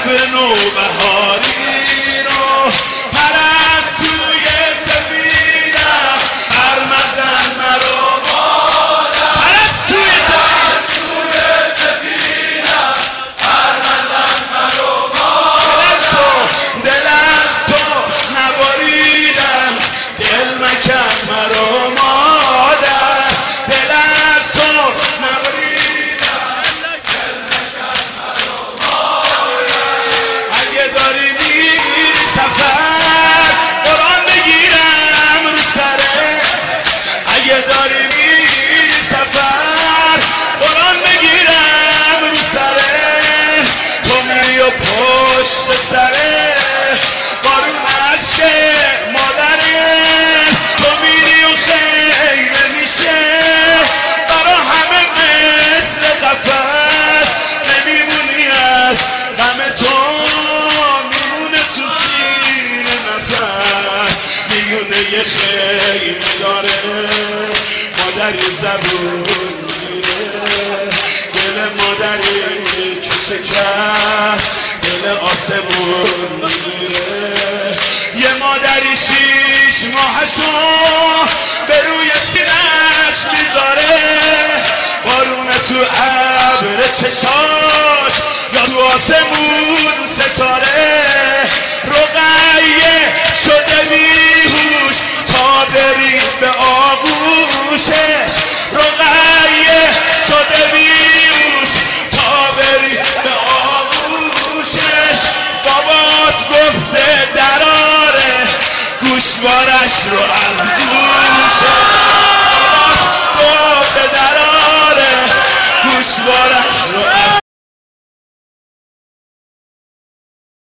ابر نوبهاری رو پرستوی سفیدم پر مزن مرا مادر پرستوی سفیدم پر مزن مرا مادر دل از تو نبریدم دل مکن مرا مادر دل از تو نبریدم دل مکن مرا مادر اگه داری میری سفر قرآن بگیرم رو سره اگه داری میری سفر قرآن بگیرم رو سره تو میری و پشت سره بارون عشق مادره تو میری و خیره میشه برا همه مثل قفس نمیمونی از غم تو میمونه تو سیر نفس میونه یه خیمه داره مادری زبون میگیره دل مادری که شکست دل آسمون میگیره یه مادری 6 ماهشو به روی سینه‌اش میذاره بارون تو ابر چشاش یا تو آسمون ستاره رقیه شده بیهوش تا بری به آغوشش رقیه شده بیهوش تا بری به آغوشش بابات گفته دراره گوشوارش رو از